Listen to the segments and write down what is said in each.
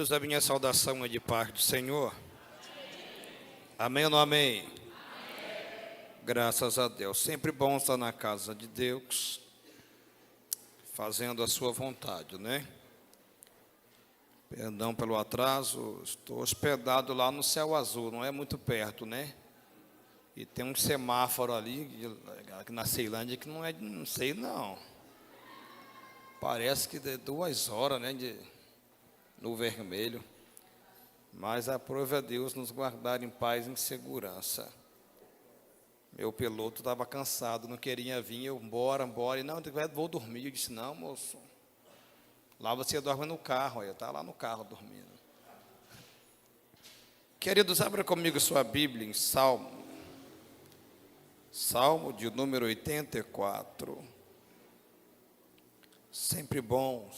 Queridos, a minha saudação é de paz do Senhor. Amém ou não amém? Amém? Graças a Deus. Sempre bom estar na casa de Deus, fazendo a sua vontade, né? Perdão pelo atraso, estou hospedado lá no Céu Azul, não é muito perto, né? E tem um semáforo ali, na Ceilândia, que não é, não sei não. Parece que de 2 horas, né, no vermelho. Mas aprove a Deus nos guardar em paz e em segurança. Meu piloto estava cansado, não queria vir, eu, bora, e não, vou dormir. Eu disse, não, moço, lá você dorme no carro, eu estava lá no carro dormindo. Queridos, abra comigo sua Bíblia em Salmo de número 84. Sempre bom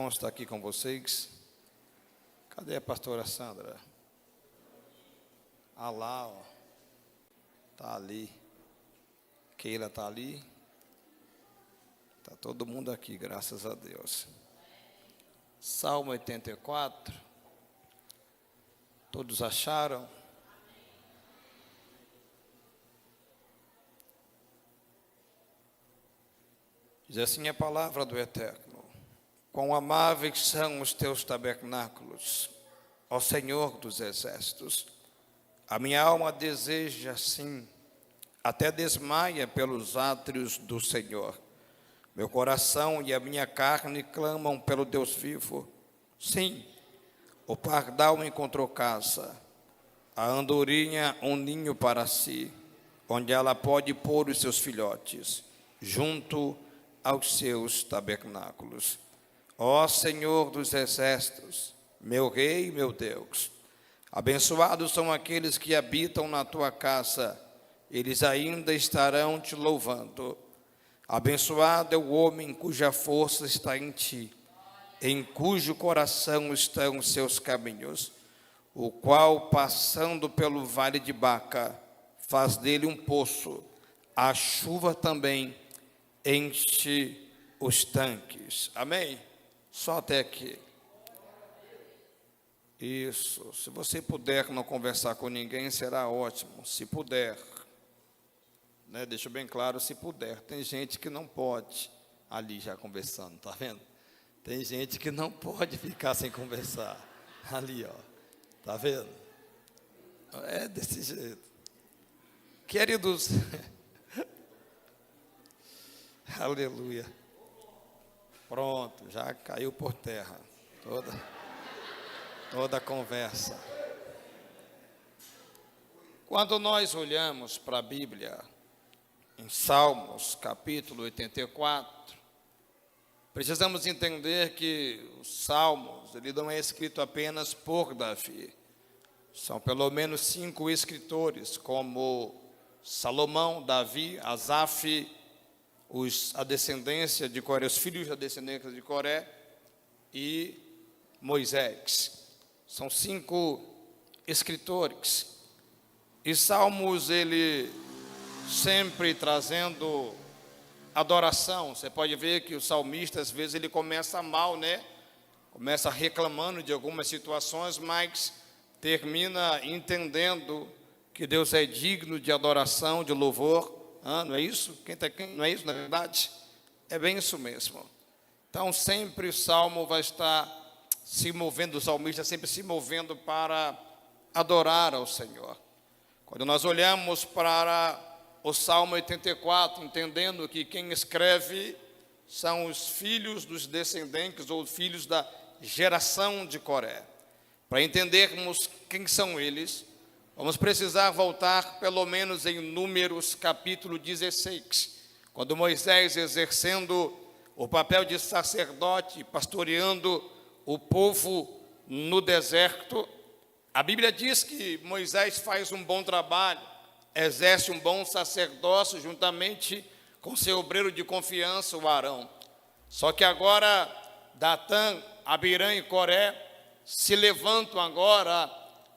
estar aqui com vocês. Cadê a pastora Sandra? Ah lá, ó. Está ali. Keila está ali. Está todo mundo aqui, graças a Deus. Salmo 84. Todos acharam? Diz assim a palavra do Eterno: quão amáveis são os teus tabernáculos, ó Senhor dos exércitos. A minha alma deseja assim, até desmaia pelos átrios do Senhor. Meu coração e a minha carne clamam pelo Deus vivo. Sim, o pardal encontrou casa, a andorinha um ninho para si, onde ela pode pôr os seus filhotes, junto aos seus tabernáculos. Ó Senhor dos exércitos, meu Rei, meu Deus, abençoados são aqueles que habitam na tua casa, eles ainda estarão te louvando. Abençoado é o homem cuja força está em ti, em cujo coração estão os seus caminhos, o qual, passando pelo vale de Baca, faz dele um poço, a chuva também enche os tanques. Amém? Só até aqui. Isso. Se você puder não conversar com ninguém, será ótimo. Se puder. Né? Deixa bem claro, se puder. Tem gente que não pode. Ali já conversando, tá vendo? Tem gente que não pode ficar sem conversar. Ali, ó. Tá vendo? É desse jeito. Queridos... Aleluia. Pronto, já caiu por terra toda a conversa. Quando nós olhamos para a Bíblia, em Salmos, capítulo 84, precisamos entender que os Salmos, ele não é escrito apenas por Davi. São pelo menos 5 escritores, como Salomão, Davi, Asaf, a descendência de Coré, os filhos da descendência de Coré e Moisés. São 5 escritores. E Salmos, ele sempre trazendo adoração. Você pode ver que o salmista, às vezes, ele começa mal, né? Começa reclamando de algumas situações, mas termina entendendo que Deus é digno de adoração, de louvor. Não é isso? Não é isso, na verdade? É bem isso mesmo. Então, sempre o salmo vai estar se movendo, o salmista sempre se movendo para adorar ao Senhor. Quando nós olhamos para o Salmo 84, entendendo que quem escreve são os filhos dos descendentes ou filhos da geração de Coré. Para entendermos quem são eles, vamos precisar voltar pelo menos em Números capítulo 16, quando Moisés, exercendo o papel de sacerdote, pastoreando o povo no deserto, a Bíblia diz que Moisés faz um bom trabalho, exerce um bom sacerdócio juntamente com seu obreiro de confiança, o Arão. Só que agora Datã, Abirã e Coré se levantam agora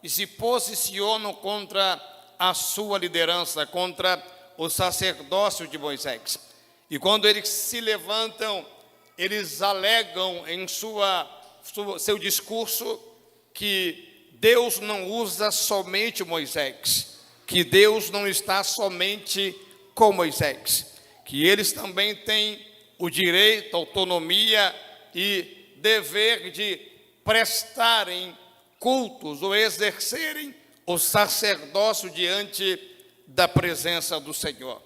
e se posicionam contra a sua liderança, contra o sacerdócio de Moisés. E quando eles se levantam, eles alegam em seu discurso que Deus não usa somente Moisés, que Deus não está somente com Moisés, que eles também têm o direito, autonomia e dever de prestarem cultos ou exercerem o sacerdócio diante da presença do Senhor.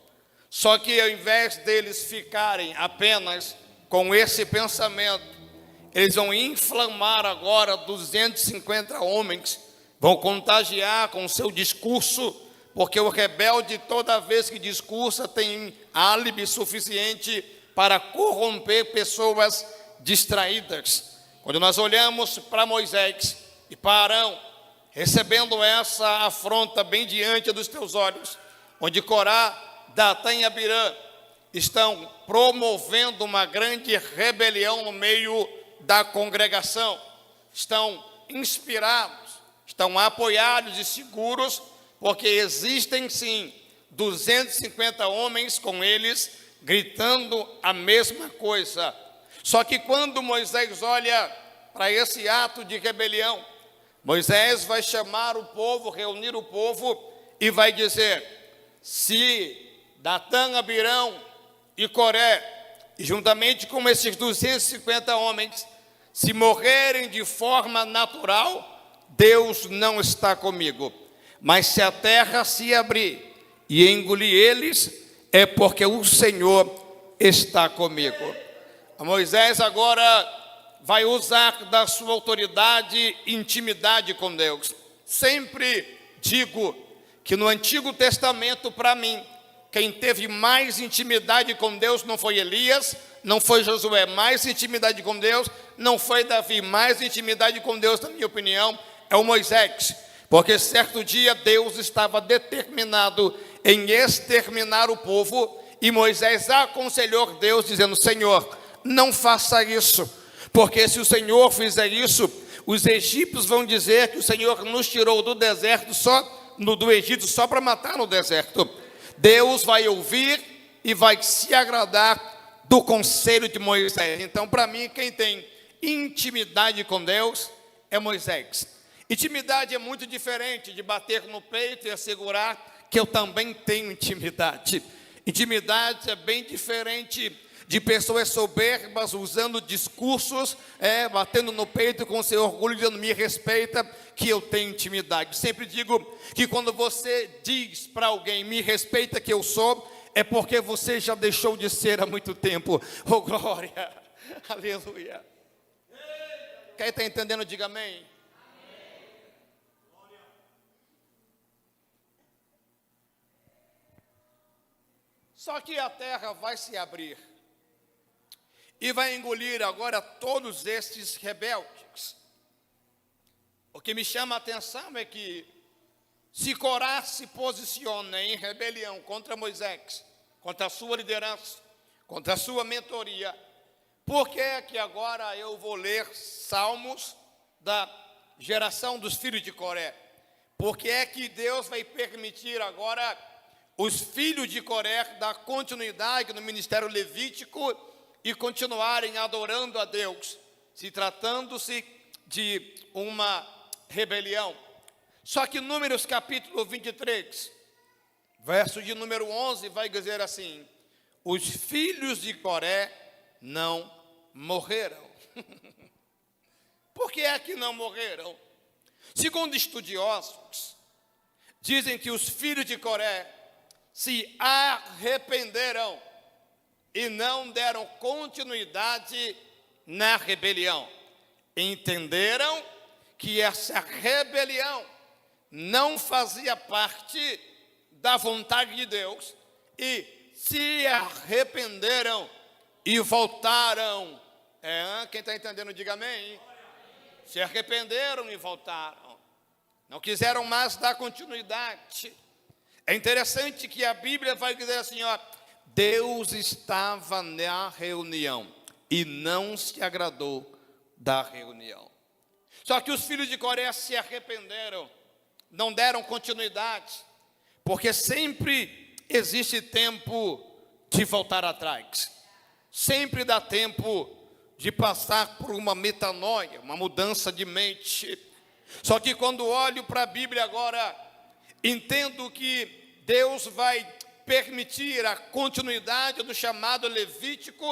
Só que ao invés deles ficarem apenas com esse pensamento, eles vão inflamar agora 250 homens, vão contagiar com seu discurso, porque o rebelde, toda vez que discursa, tem álibi suficiente para corromper pessoas distraídas. Quando nós olhamos para Moisés e para Arão, recebendo essa afronta bem diante dos teus olhos, onde Corá, Datã e Abirã estão promovendo uma grande rebelião no meio da congregação, estão inspirados, estão apoiados e seguros, porque existem sim 250 homens com eles gritando a mesma coisa. Só que quando Moisés olha para esse ato de rebelião, Moisés vai chamar o povo, reunir o povo e vai dizer: se Datã, Abirão e Coré, e juntamente com esses 250 homens, se morrerem de forma natural, Deus não está comigo. Mas se a terra se abrir e engolir eles, é porque o Senhor está comigo. Moisés agora vai usar da sua autoridade e intimidade com Deus. Sempre digo que no Antigo Testamento, para mim, quem teve mais intimidade com Deus não foi Elias, não foi Josué. Mais intimidade com Deus não foi Davi. Mais intimidade com Deus, na minha opinião, é o Moisés. Porque certo dia Deus estava determinado em exterminar o povo, e Moisés aconselhou Deus dizendo: Senhor, não faça isso, porque se o Senhor fizer isso, os egípcios vão dizer que o Senhor nos tirou do deserto do Egito só para matar no deserto. Deus vai ouvir e vai se agradar do conselho de Moisés. Então, para mim, quem tem intimidade com Deus é Moisés. Intimidade é muito diferente de bater no peito e assegurar que eu também tenho intimidade. Intimidade é bem diferente de pessoas soberbas usando discursos, batendo no peito com seu orgulho, dizendo: me respeita, que eu tenho intimidade. Sempre digo que quando você diz para alguém: me respeita que eu sou, é porque você já deixou de ser há muito tempo. Oh, glória, aleluia. Quem está entendendo, diga amém. Só que a terra vai se abrir e vai engolir agora todos estes rebeldes. O que me chama a atenção é que, se Corá se posiciona em rebelião contra Moisés, contra a sua liderança, contra a sua mentoria, por que é que agora eu vou ler salmos da geração dos filhos de Coré? Por que é que Deus vai permitir agora os filhos de Coré dar continuidade no ministério levítico e continuarem adorando a Deus, se tratando-se de uma rebelião? Só que Números capítulo 23, verso de número 11, vai dizer assim: os filhos de Coré não morreram. Por que é que não morreram? Segundo estudiosos, dizem que os filhos de Coré se arrependeram e não deram continuidade na rebelião. Entenderam que essa rebelião não fazia parte da vontade de Deus e se arrependeram e voltaram. Quem está entendendo, diga amém. Se arrependeram e voltaram. Não quiseram mais dar continuidade. É interessante que a Bíblia vai dizer assim, Deus estava na reunião e não se agradou da reunião. Só que os filhos de Coré se arrependeram, não deram continuidade, porque sempre existe tempo de voltar atrás. Sempre dá tempo de passar por uma metanoia, uma mudança de mente. Só que quando olho para a Bíblia agora, entendo que Deus vai permitir a continuidade do chamado levítico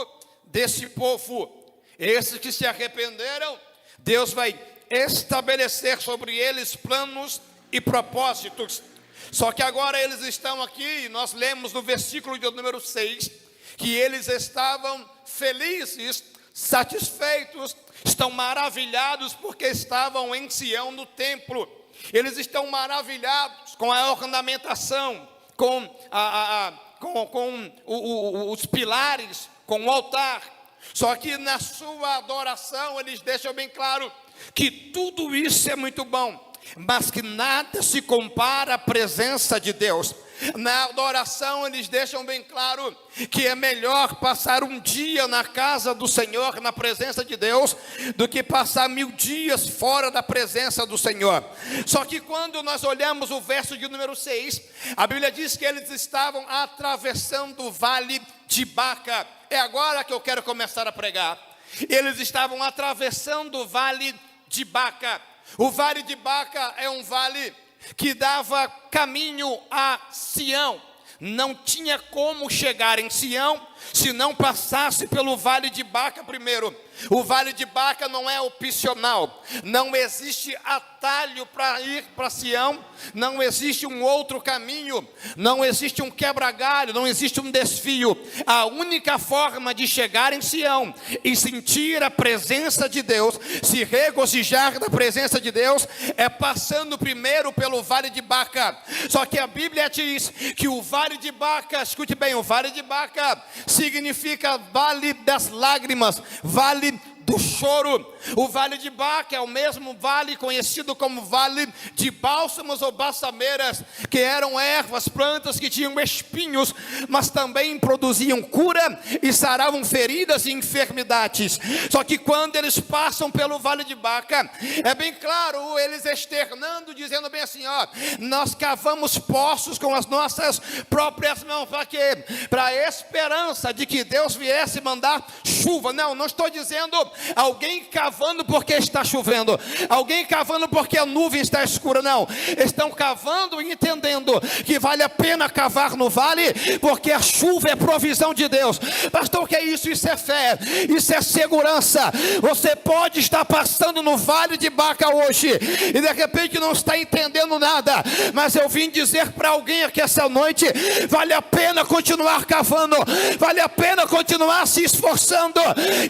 desse povo. Esses que se arrependeram, Deus vai estabelecer sobre eles planos e propósitos. Só que agora eles estão aqui, nós lemos no versículo de número 6, que eles estavam felizes, satisfeitos, estão maravilhados porque estavam em Sião no templo. Eles estão maravilhados com a ornamentação, com os pilares, com o altar. Só que na sua adoração eles deixam bem claro que tudo isso é muito bom, mas que nada se compara à presença de Deus. Na adoração eles deixam bem claro que é melhor passar um dia na casa do Senhor, na presença de Deus, do que passar 1000 dias fora da presença do Senhor. Só que quando nós olhamos o verso de número 6, a Bíblia diz que eles estavam atravessando o vale de Baca. É agora que eu quero começar a pregar. Eles estavam atravessando o vale de Baca. O vale de Baca é um vale que dava caminho a Sião. Não tinha como chegar em Sião se não passasse pelo vale de Baca primeiro. O vale de Baca não é opcional, não existe atalho para ir para Sião, não existe um outro caminho, não existe um quebra-galho, não existe um desvio. A única forma de chegar em Sião e sentir a presença de Deus, se regozijar da presença de Deus, é passando primeiro pelo vale de Baca. Só que a Bíblia diz que o vale de Baca, escute bem, o vale de Baca significa vale das lágrimas, vale do choro. O vale de Baca é o mesmo vale conhecido como vale de bálsamos ou balsameiras, que eram ervas, plantas que tinham espinhos, mas também produziam cura e saravam feridas e enfermidades. Só que quando eles passam pelo vale de Baca, é bem claro, eles externando, dizendo bem assim, ó, nós cavamos poços com as nossas próprias mãos. Para quê? Para a esperança de que Deus viesse mandar chuva. Não estou dizendo alguém cavando porque está chovendo, alguém cavando porque a nuvem está escura. Não, estão cavando e entendendo que vale a pena cavar no vale, porque a chuva é provisão de Deus. Pastor, o que é isso? Isso é fé, isso é segurança. Você pode estar passando no vale de Baca hoje e de repente não está entendendo nada, mas eu vim dizer para alguém aqui essa noite, vale a pena continuar cavando, vale a pena continuar se esforçando.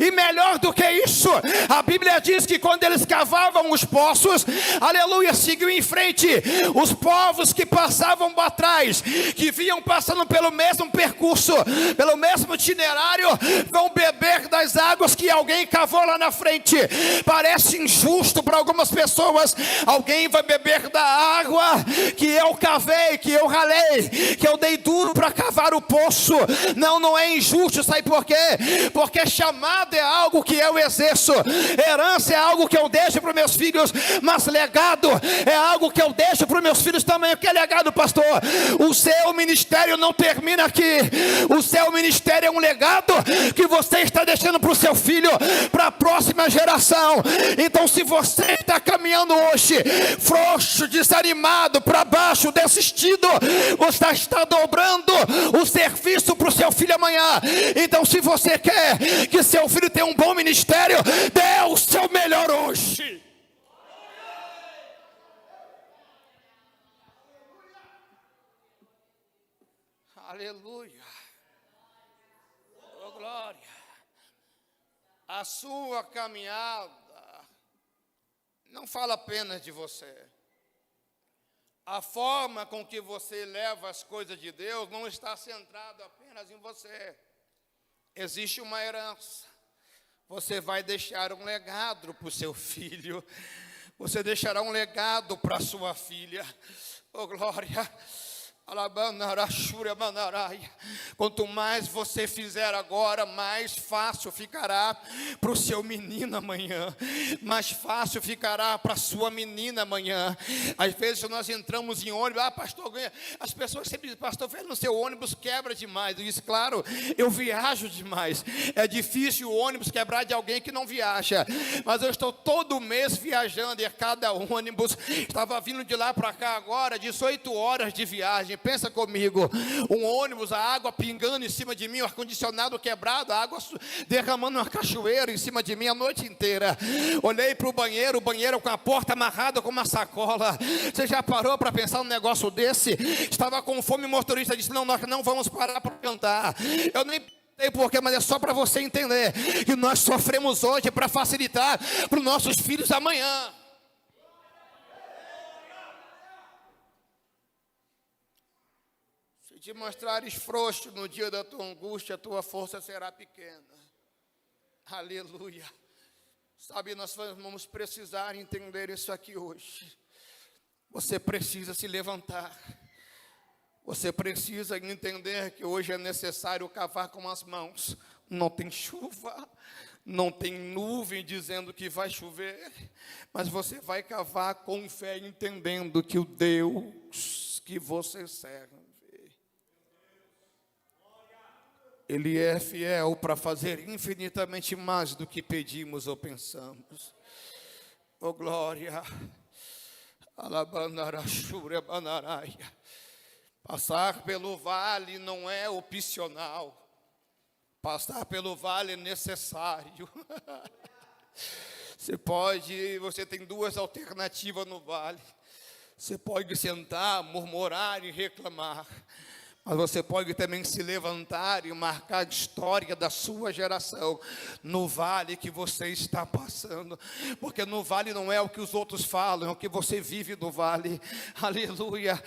E melhor do que isso, a Bíblia diz que quando eles cavavam os poços, aleluia, seguiu em frente. Os povos que passavam atrás, que vinham passando pelo mesmo percurso, pelo mesmo itinerário, vão beber das águas que alguém cavou lá na frente. Parece injusto para algumas pessoas. Alguém vai beber da água que eu cavei, que eu ralei, que eu dei duro para cavar o poço. Não é injusto. Sabe por quê? Porque chamado é algo que eu exerço, herança é algo que eu deixo para os meus filhos, mas legado é algo que eu deixo para os meus filhos também. O que é legado, pastor? O seu ministério não termina aqui. O seu ministério é um legado que você está deixando para o seu filho, para a próxima geração. Então, se você está caminhando hoje frouxo, desanimado, para baixo, desistido, você está dobrando o serviço para o seu filho amanhã. Então, se você quer que seu filho tenha um bom ministério, dê o seu melhor hoje. Aleluia. Oh, glória. A sua caminhada não fala apenas de você. A forma com que você leva as coisas de Deus não está centrado apenas em você. Existe uma herança. Você vai deixar um legado para o seu filho. Você deixará um legado para a sua filha. Oh, glória. Quanto mais você fizer agora, mais fácil ficará para o seu menino amanhã, mais fácil ficará para a sua menina amanhã. Às vezes nós entramos em ônibus, pastor, as pessoas sempre dizem, pastor, no seu ônibus quebra demais. Eu disse, claro, eu viajo demais, é difícil o ônibus quebrar de alguém que não viaja, mas eu estou todo mês viajando, e a cada ônibus, estava vindo de lá para cá agora, 18 horas de viagem. Pensa comigo, um ônibus, a água pingando em cima de mim, o ar-condicionado quebrado, a água derramando uma cachoeira em cima de mim a noite inteira. Olhei para o banheiro com a porta amarrada com uma sacola. Você já parou para pensar num negócio desse? Estava com fome, o motorista disse, não, nós não vamos parar para cantar. Eu nem sei porquê, mas é só para você entender que nós sofremos hoje para facilitar para os nossos filhos amanhã. Se te mostrares frouxo no dia da tua angústia, a tua força será pequena. Aleluia. Sabe, nós vamos precisar entender isso aqui hoje. Você precisa se levantar. Você precisa entender que hoje é necessário cavar com as mãos. Não tem chuva, não tem nuvem dizendo que vai chover, mas você vai cavar com fé, entendendo que o Deus que você serve, Ele é fiel para fazer infinitamente mais do que pedimos ou pensamos. Oh glória! Passar pelo vale não é opcional. Passar pelo vale é necessário. Você tem duas alternativas no vale. Você pode sentar, murmurar e reclamar. Mas você pode também se levantar e marcar a história da sua geração no vale que você está passando. Porque no vale não é o que os outros falam, é o que você vive no vale. Aleluia.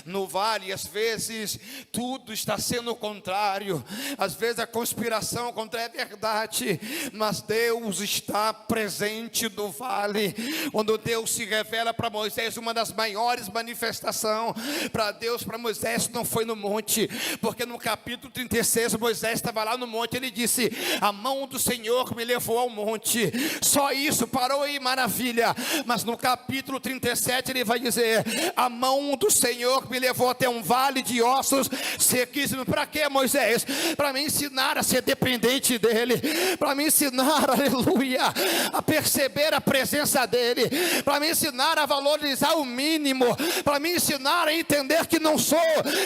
No vale, às vezes, tudo está sendo contrário. Às vezes a conspiração contra é verdade. Mas Deus está presente no vale. Quando Deus se revela para Moisés, uma das maiores manifestações para Deus, para Moisés, não foi no monte, porque no capítulo 36, Moisés estava lá no monte, ele disse, a mão do Senhor me levou ao monte, só isso, parou aí, maravilha. Mas no capítulo 37, ele vai dizer, a mão do Senhor me levou até um vale de ossos sequíssimos. Para quê, Moisés? Para me ensinar a ser dependente dele, para me ensinar, aleluia, a perceber a presença dele, para me ensinar a valorizar o mínimo, para me ensinar a entender que não sou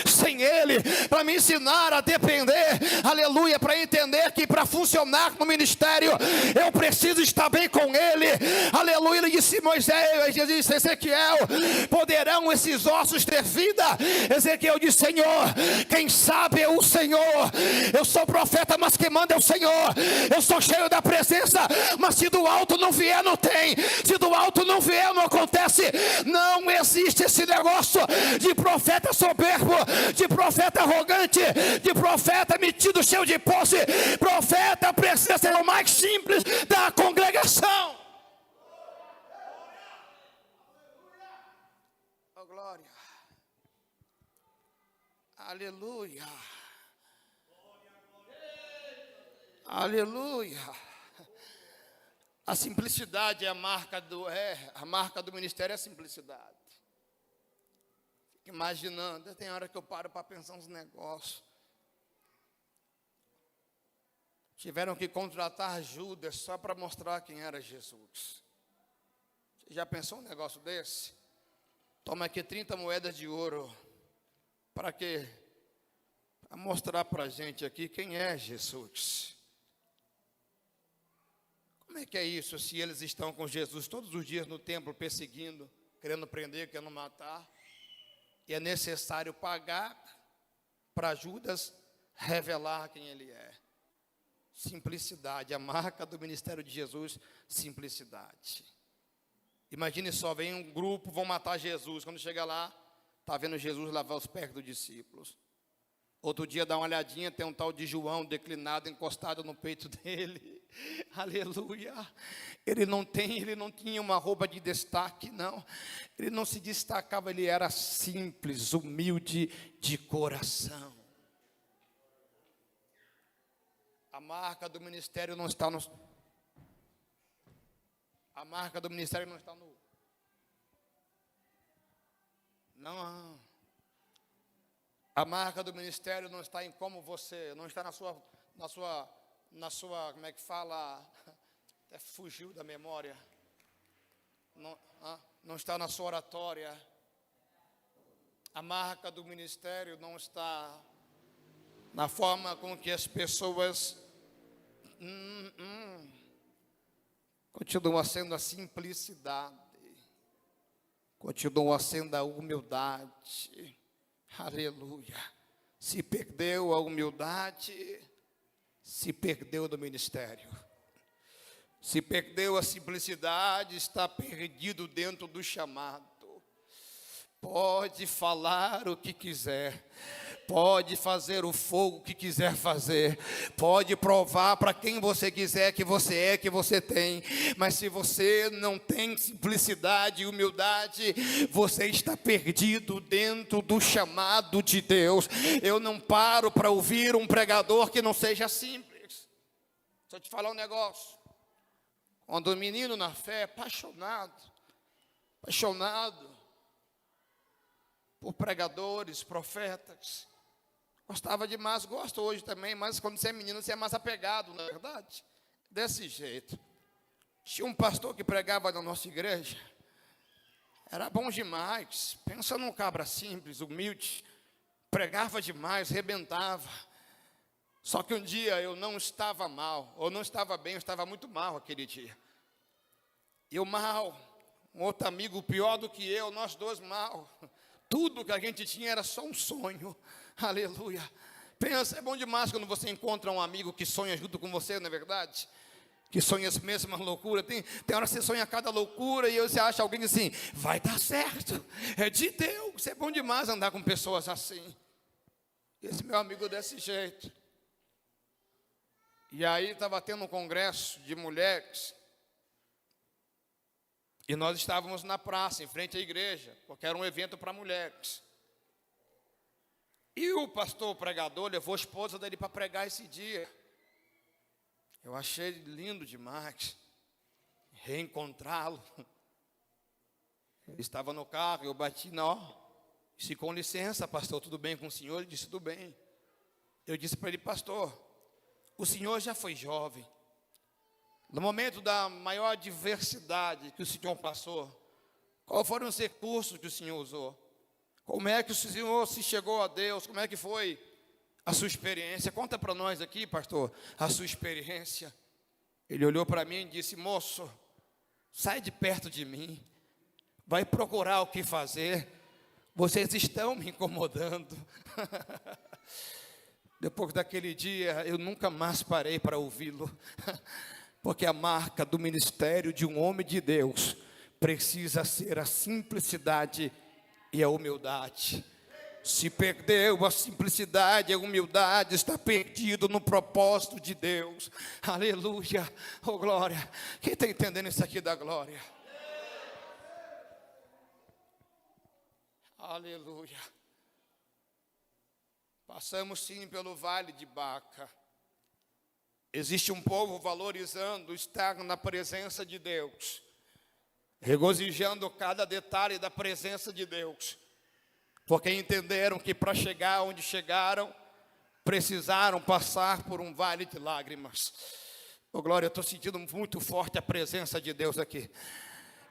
sem ele, para me ensinar a depender, aleluia, para entender que para funcionar no ministério eu preciso estar bem com ele, aleluia. Ele disse, Moisés, disse, Ezequiel, poderão esses ossos ter vida? Ezequiel disse, Senhor, quem sabe é o Senhor. Eu sou profeta, mas quem manda é o Senhor. Eu sou cheio da presença, mas se do alto não vier, não tem. Se do alto não vier, não acontece. Não existe esse negócio de profeta soberbo, de profeta arrogante, de profeta metido cheio de posse. Profeta precisa ser o mais simples da congregação. Oh glória, aleluia, aleluia. A simplicidade é a marca do ministério é a simplicidade. Imaginando, tem hora que eu paro para pensar uns negócios. Tiveram que contratar Judas só para mostrar quem era Jesus. Você já pensou um negócio desse? Toma aqui 30 moedas de ouro. Para quê? Para mostrar para a gente aqui quem é Jesus. Como é que é isso se eles estão com Jesus todos os dias no templo perseguindo, querendo prender, querendo matar? E é necessário pagar para Judas revelar quem ele é. Simplicidade, a marca do ministério de Jesus, simplicidade. Imagine só, vem um grupo, vão matar Jesus. Quando chega lá, está vendo Jesus lavar os pés dos discípulos. Outro dia dá uma olhadinha, tem um tal de João declinado, encostado no peito dele. Aleluia. Ele não tinha uma roupa de destaque, não. Ele não se destacava, ele era simples, humilde de coração. A marca do ministério não está no... A marca do ministério não está no... Não. A marca do ministério não está em como você, não está na sua, como é que fala? Até fugiu da memória. Não está na sua oratória. A marca do ministério não está na forma com que as pessoas continua sendo a simplicidade, continua sendo a humildade. Aleluia. Se perdeu a humildade, se perdeu do ministério. Se perdeu a simplicidade, está perdido dentro do chamado. Pode falar o que quiser, pode fazer o fogo que quiser fazer, pode provar para quem você quiser que você tem, mas se você não tem simplicidade e humildade, você está perdido dentro do chamado de Deus. Eu não paro para ouvir um pregador que não seja simples. Deixa eu te falar um negócio. Quando o menino na fé, apaixonado por pregadores, profetas, gostava demais, gosto hoje também, mas quando você é menino, você é mais apegado, não é verdade? Desse jeito. Tinha um pastor que pregava na nossa igreja, era bom demais, pensa num cabra simples, humilde, pregava demais, rebentava. Só que um dia eu não estava mal, ou não estava bem, eu estava muito mal aquele dia. Eu mal, um outro amigo pior do que eu, nós dois mal. Tudo que a gente tinha era só um sonho. Aleluia. Pensa, é bom demais quando você encontra um amigo que sonha junto com você, não é verdade? Que sonha as mesmas loucuras. Tem hora que você sonha cada loucura e você acha alguém assim, vai dar certo, é de Deus. É bom demais andar com pessoas assim. Esse meu amigo desse jeito. E aí estava tendo um congresso de mulheres. E nós estávamos na praça, em frente à igreja, porque era um evento para mulheres. E o pastor pregador levou a esposa dele para pregar esse dia. Eu achei lindo demais reencontrá-lo. Ele estava no carro, eu bati disse, com licença, pastor, tudo bem com o senhor? Ele disse, tudo bem. Eu disse para ele, pastor, o senhor já foi jovem. No momento da maior adversidade que o Senhor passou, quais foram os recursos que o Senhor usou? Como é que o Senhor se chegou a Deus? Como é que foi a sua experiência? Conta para nós aqui, pastor, a sua experiência. Ele olhou para mim e disse, moço, sai de perto de mim, vai procurar o que fazer, vocês estão me incomodando. Depois daquele dia, eu nunca mais parei para ouvi-lo. Porque a marca do ministério de um homem de Deus precisa ser a simplicidade e a humildade. Se perdeu a simplicidade e a humildade, está perdido no propósito de Deus. Aleluia, oh glória. Quem está entendendo isso aqui da glória? Aleluia. Passamos sim pelo vale de Baca. Existe um povo valorizando estar na presença de Deus, regozijando cada detalhe da presença de Deus, porque entenderam que para chegar onde chegaram, precisaram passar por um vale de lágrimas. Oh glória, eu estou sentindo muito forte a presença de Deus aqui.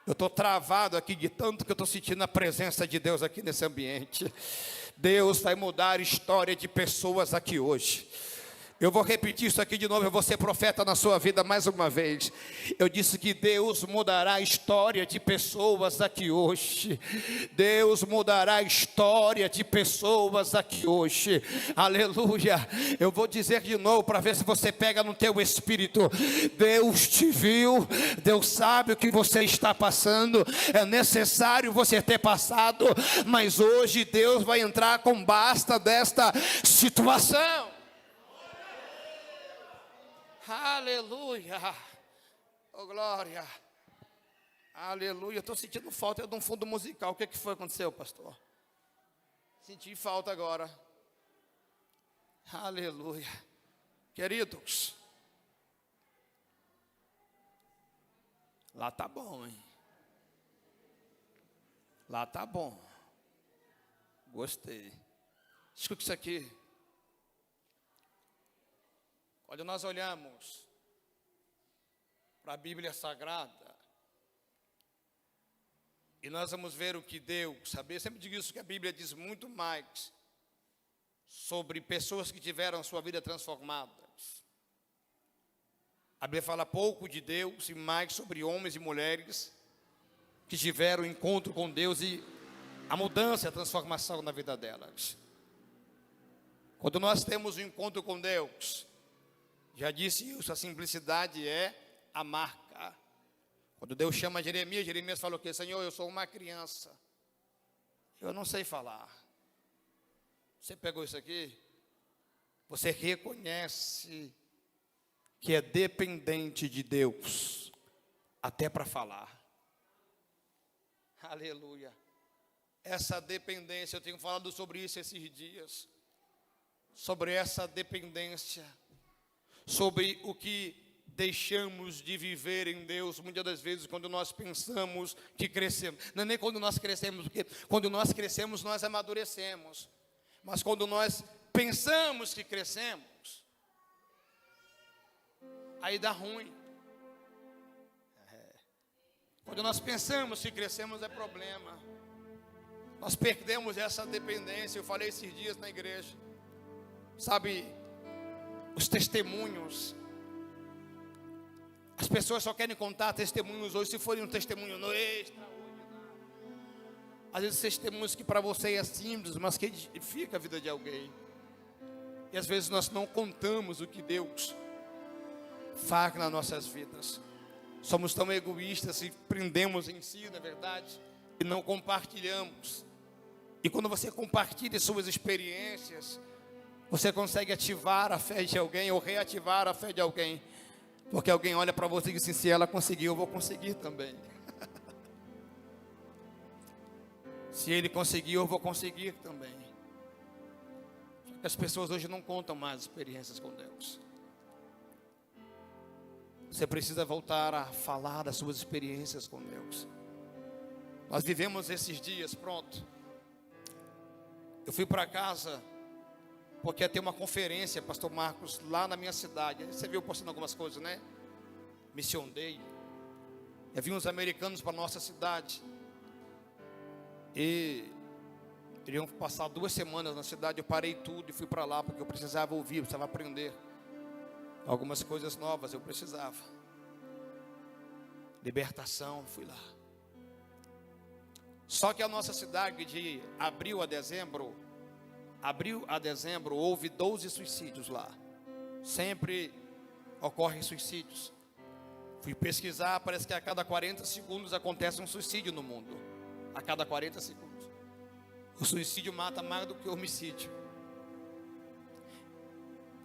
Eu estou travado aqui de tanto que eu estou sentindo a presença de Deus aqui nesse ambiente. Deus vai mudar a história de pessoas aqui hoje. Eu vou repetir isso aqui de novo, eu vou ser profeta na sua vida mais uma vez. Eu disse que Deus mudará a história de pessoas aqui hoje. Deus mudará a história de pessoas aqui hoje. Aleluia. Eu vou dizer de novo para ver se você pega no teu espírito. Deus te viu, Deus sabe o que você está passando. É necessário você ter passado, mas hoje Deus vai entrar com basta desta situação. Aleluia. Oh, glória. Aleluia. Estou sentindo falta de um fundo musical. O que foi que aconteceu, pastor? Senti falta agora. Aleluia. Queridos, lá tá bom, hein? Lá tá bom. Gostei. Escuta isso aqui. Quando nós olhamos para a Bíblia Sagrada, e nós vamos ver o que Deus, sabe? Eu sempre digo isso, que a Bíblia diz muito mais sobre pessoas que tiveram sua vida transformada. A Bíblia fala pouco de Deus e mais sobre homens e mulheres que tiveram encontro com Deus e a mudança, a transformação na vida delas. Quando nós temos um encontro com Deus, já disse isso, a simplicidade é a marca. Quando Deus chama Jeremias, Jeremias falou o quê? Senhor, eu sou uma criança, eu não sei falar. Você pegou isso aqui? Você reconhece que é dependente de Deus, até para falar. Aleluia. Essa dependência, eu tenho falado sobre isso esses dias. Sobre essa dependência. Sobre o que deixamos de viver em Deus, muitas das vezes, quando nós pensamos que crescemos. Não é nem quando nós crescemos, porque quando nós crescemos, nós amadurecemos. Mas quando nós pensamos que crescemos, aí dá ruim. Quando nós pensamos que crescemos, é problema. Nós perdemos essa dependência. Eu falei esses dias na igreja. Sabe, os testemunhos. As pessoas só querem contar testemunhos hoje se forem um testemunho extraordinário. Às vezes testemunhos que para você é simples, mas que edifica a vida de alguém. E às vezes nós não contamos o que Deus faz nas nossas vidas. Somos tão egoístas e prendemos em si, na verdade, e não compartilhamos. E quando você compartilha suas experiências, você consegue ativar a fé de alguém ou reativar a fé de alguém. Porque alguém olha para você e diz assim, se ela conseguiu, eu vou conseguir também. Se ele conseguiu, eu vou conseguir também. Só que as pessoas hoje não contam mais experiências com Deus. Você precisa voltar a falar das suas experiências com Deus. Nós vivemos esses dias, pronto. Eu fui para casa, porque ia ter uma conferência, pastor Marcos, lá na minha cidade. Você viu postando algumas coisas, né? Mission Day. E havia uns americanos para a nossa cidade. E iriam passar 2 semanas na cidade. Eu parei tudo e fui para lá, porque eu precisava ouvir, eu precisava aprender. Algumas coisas novas eu precisava. Libertação, fui lá. Só que a nossa cidade, de abril a dezembro, houve 12 suicídios lá. Sempre ocorrem suicídios. Fui pesquisar, parece que a cada 40 segundos acontece um suicídio no mundo. A cada 40 segundos. O suicídio mata mais do que o homicídio.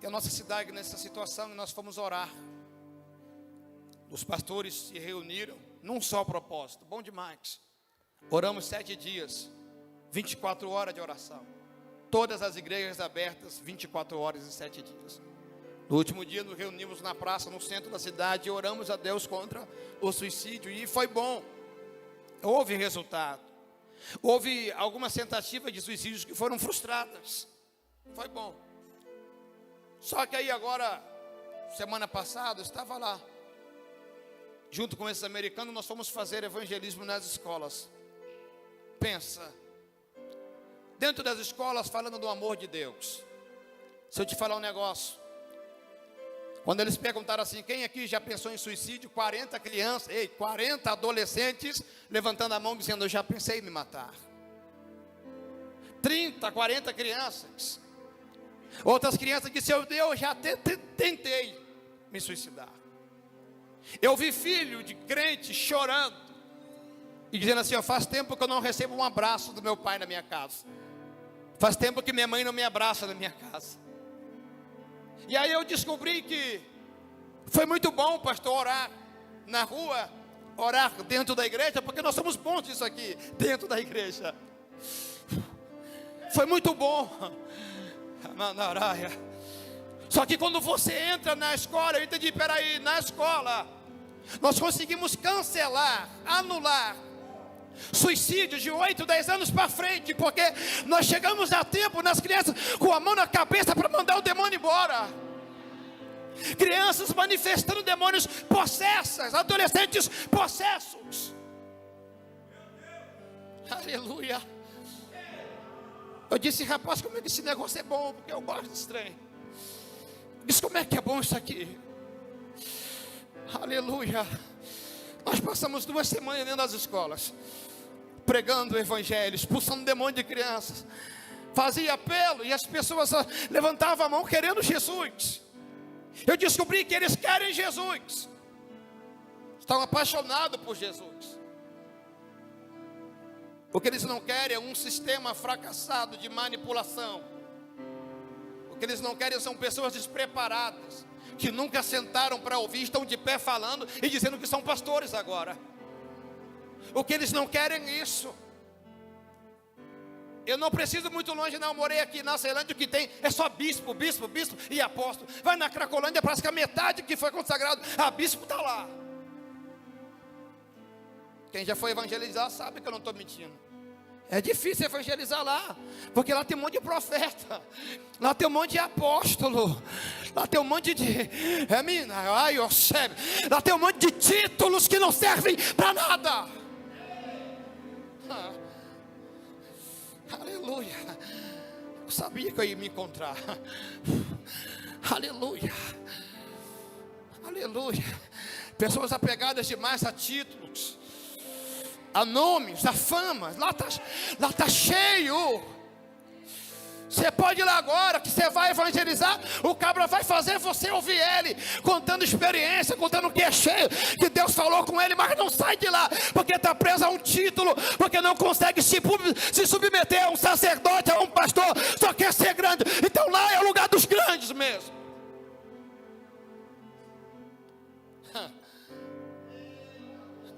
E a nossa cidade, nessa situação, nós fomos orar. Os pastores se reuniram num só propósito. Bom demais. Oramos 7 dias, 24 horas de oração. Todas as igrejas abertas, 24 horas e 7 dias. No último dia nos reunimos na praça, no centro da cidade, e oramos a Deus contra o suicídio. E foi bom. Houve resultado. Houve algumas tentativas de suicídios que foram frustradas. Foi bom. Só que aí agora, semana passada, eu estava lá. Junto com esses americanos, nós fomos fazer evangelismo nas escolas. Pensa. Dentro das escolas, falando do amor de Deus. Se eu te falar um negócio. Quando eles perguntaram assim, quem aqui já pensou em suicídio? 40 crianças, 40 adolescentes, levantando a mão dizendo, eu já pensei em me matar. 30, 40 crianças. Outras crianças disseram, eu já tentei me suicidar. Eu vi filho de crente chorando e dizendo assim, faz tempo que eu não recebo um abraço do meu pai na minha casa. Faz tempo que minha mãe não me abraça na minha casa. E aí eu descobri que Foi muito bom, pastor, orar na rua, orar dentro da igreja, porque nós somos bons nisso aqui, dentro da igreja. Foi muito bom. Só que quando você entra na escola, eu entendi, peraí, na escola, nós conseguimos cancelar, anular suicídios de 8, 10 anos para frente, porque nós chegamos a tempo nas crianças com a mão na cabeça para mandar o demônio embora. Crianças manifestando demônios possessas, adolescentes possessos. Aleluia. Eu disse, rapaz, como é que esse negócio é bom? Porque eu gosto desse trem. Disse, como é que é bom isso aqui? Aleluia. Nós passamos 2 semanas dentro das escolas, pregando o evangelho, expulsando demônio de crianças. Fazia apelo e as pessoas levantavam a mão querendo Jesus. Eu descobri que eles querem Jesus, estão apaixonados por Jesus. O que eles não querem é um sistema fracassado de manipulação. O que eles não querem são pessoas despreparadas, que nunca sentaram para ouvir, estão de pé falando e dizendo que são pastores agora. O que eles não querem é isso. Eu não preciso muito longe, não. Eu morei aqui na Ceilândia, o que tem é só bispo e apóstolo. Vai na Cracolândia, parece que a metade que foi consagrado a bispo está lá. Quem já foi evangelizar sabe que eu não estou mentindo. É difícil evangelizar lá, porque lá tem um monte de profeta, lá tem um monte de apóstolo, lá tem um monte de lá tem um monte de títulos que não servem para nada. Aleluia. Eu sabia que eu ia me encontrar. Aleluia. Aleluia. Pessoas apegadas demais a títulos, a nomes, a fama. Lá tá cheio. Você pode ir lá agora, que você vai evangelizar, o cabra vai fazer você ouvir ele, contando experiência, contando o que é cheio, que Deus falou com ele, mas não sai de lá, porque está preso a um título, porque não consegue se submeter a um sacerdote, a um pastor, só quer ser grande. Então lá é o lugar dos grandes mesmo.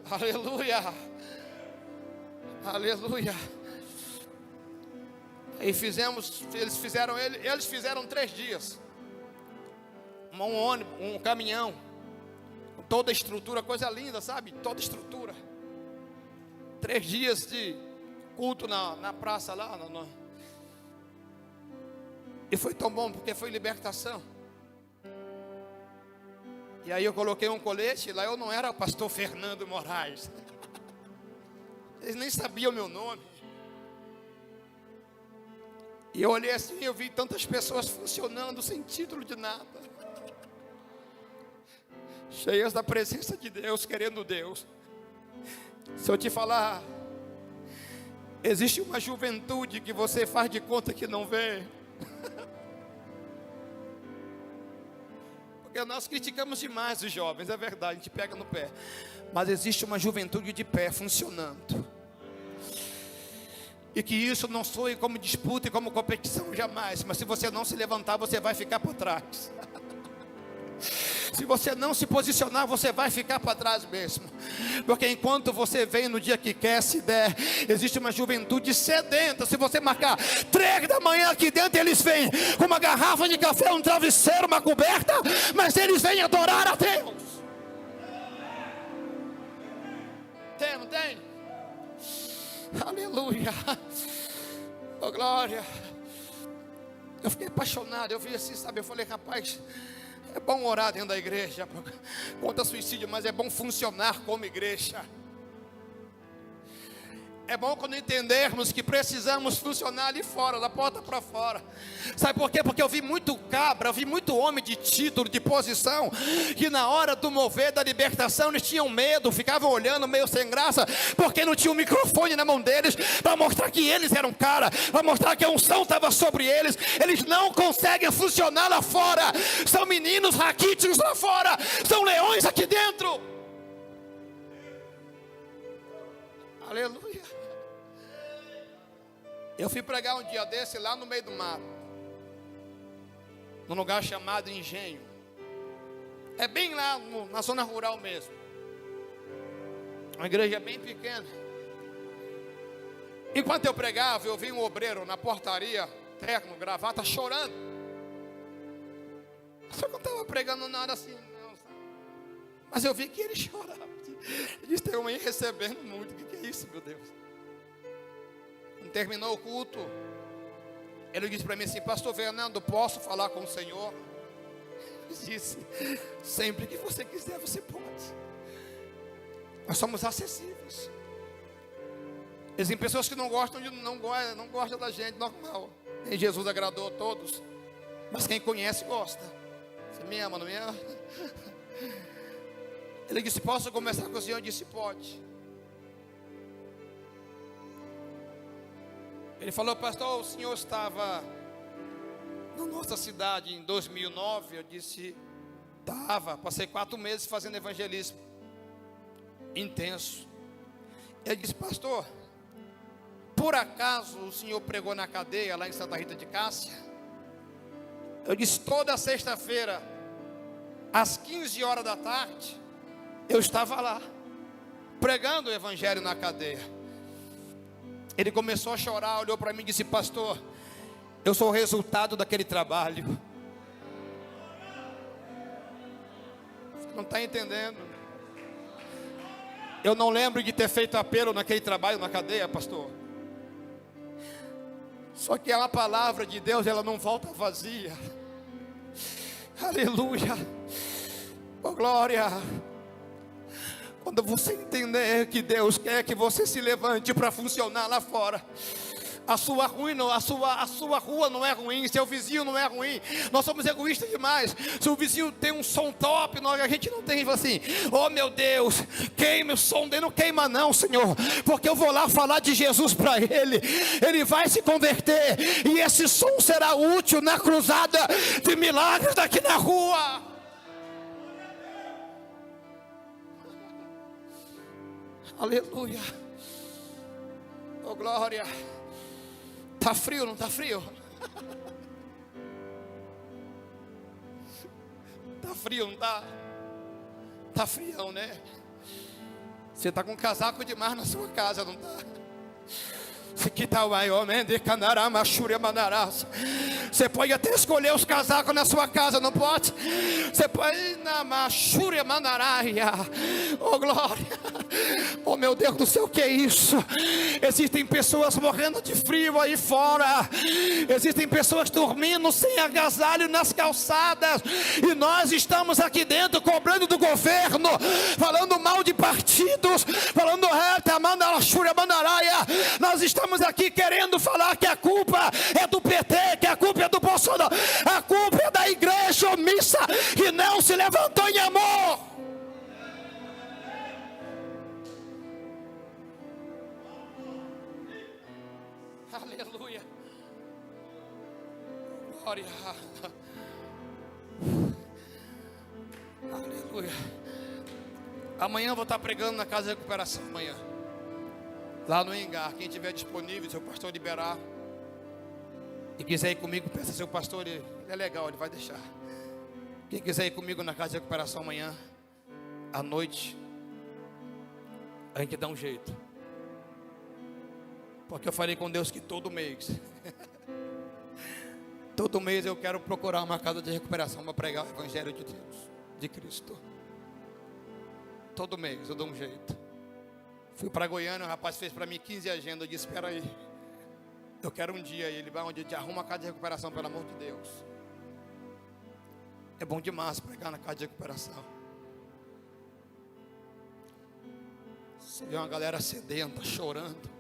Aleluia. Aleluia. E eles fizeram 3 dias. Um ônibus, um caminhão, com toda a estrutura, coisa linda, sabe? Toda a estrutura. 3 dias de culto na praça lá. E foi tão bom, porque foi libertação. E aí eu coloquei um colete, lá eu não era o pastor Fernando Moraes. Eles nem sabiam o meu nome. E eu olhei assim, eu vi tantas pessoas funcionando sem título de nada, cheias da presença de Deus, querendo Deus. Se eu te falar, existe uma juventude que você faz de conta que não vê. Porque nós criticamos demais os jovens, é verdade, a gente pega no pé. Mas existe uma juventude de pé funcionando. E que isso não soe como disputa e como competição jamais. Mas se você não se levantar, você vai ficar para trás. Se você não se posicionar, você vai ficar para trás mesmo. Porque enquanto você vem no dia que quer, se der, existe uma juventude sedenta. Se você marcar 3 da manhã aqui dentro, eles vêm com uma garrafa de café, um travesseiro, uma coberta, mas eles vêm adorar a Deus. Tem, não tem? Aleluia. Oh, glória. Eu fiquei apaixonado. Eu vi assim, sabe? Eu falei, rapaz, é bom orar dentro da igreja contra suicídio, mas é bom funcionar como igreja. É bom quando entendermos que precisamos funcionar ali fora, da porta para fora. Sabe por quê? Porque eu vi muito cabra, eu vi muito homem de título, de posição, que na hora do mover da libertação eles tinham medo, ficavam olhando meio sem graça, porque não tinha um microfone na mão deles, para mostrar que eles eram cara, para mostrar que a unção estava sobre eles. Eles não conseguem funcionar lá fora, são meninos raquíticos lá fora, são leões aqui dentro. Aleluia. Eu fui pregar um dia desse lá no meio do mato, num lugar chamado Engenho. É bem lá na zona rural mesmo. Uma igreja bem pequena. Enquanto eu pregava, eu vi um obreiro na portaria, terno, gravata, chorando. Só que eu não estava pregando nada assim, não, sabe? Mas eu vi que ele chorava. Ele disse: tem uma aí recebendo muito. O que é isso, meu Deus? Quando terminou o culto, ele disse para mim assim: pastor Fernando, posso falar com o Senhor? Eu disse: sempre que você quiser, você pode. Nós somos acessíveis. Existem pessoas que não gostam da gente, normal. Nem Jesus agradou a todos, mas quem conhece gosta. Você me ama, não me ama? Ele disse: posso conversar com o Senhor? Eu disse: pode. Ele falou: pastor, o senhor estava na nossa cidade em 2009. Eu disse: estava. Passei 4 meses fazendo evangelismo intenso. Ele disse: pastor, por acaso o senhor pregou na cadeia lá em Santa Rita de Cássia? Eu disse: toda sexta-feira às 15 horas da tarde eu estava lá pregando o evangelho na cadeia. Ele começou a chorar, olhou para mim e disse: pastor, eu sou o resultado daquele trabalho. Você não está entendendo? Eu não lembro de ter feito apelo naquele trabalho na cadeia, pastor. Só que a palavra de Deus, ela não volta vazia. Aleluia. Oh, glória. Quando você entender que Deus quer que você se levante para funcionar lá fora, a sua rua não é ruim, seu vizinho não é ruim. Nós somos egoístas demais. Se o vizinho tem um som top, a gente não tem assim: oh meu Deus, queime o som dele. Não queima não, Senhor, porque eu vou lá falar de Jesus para ele. Ele vai se converter, e esse som será útil na cruzada de milagres daqui na rua. Aleluia. Oh, glória. Está frio, não está frio? Está frio, não está? Está frião, né? Você está com casaco demais na sua casa, não está? Você pode até escolher os casacos na sua casa, não pode? Você pode na Machúria Manaraia. Oh, glória. Oh, meu Deus do céu, o que é isso? Existem pessoas morrendo de frio aí fora. Existem pessoas dormindo sem agasalho nas calçadas. E nós estamos aqui dentro cobrando do governo, falando mal de partidos, falando reta, Machúria Manaraia. Nós estamos aqui querendo falar que a culpa é do PT, que a culpa é do Bolsonaro. A culpa é da igreja omissa que não se levantou em amor. Aleluia. Glória. Aleluia. Amanhã eu vou estar pregando na casa de recuperação. Amanhã, lá no Engar. Quem tiver disponível, se o pastor liberar e quiser ir comigo, peça seu pastor. Ele é legal, ele vai deixar. Quem quiser ir comigo na casa de recuperação amanhã à noite, a gente dá um jeito. Porque eu falei com Deus que todo mês todo mês eu quero procurar uma casa de recuperação para pregar o evangelho de Deus, de Cristo. Todo mês eu dou um jeito. Fui para Goiânia, o rapaz fez para mim 15 agendas. Eu disse: espera aí, eu quero um dia. Ele vai onde te arruma a casa de recuperação, pelo amor de Deus. É bom demais pregar na casa de recuperação. Você vê uma galera sedenta, chorando.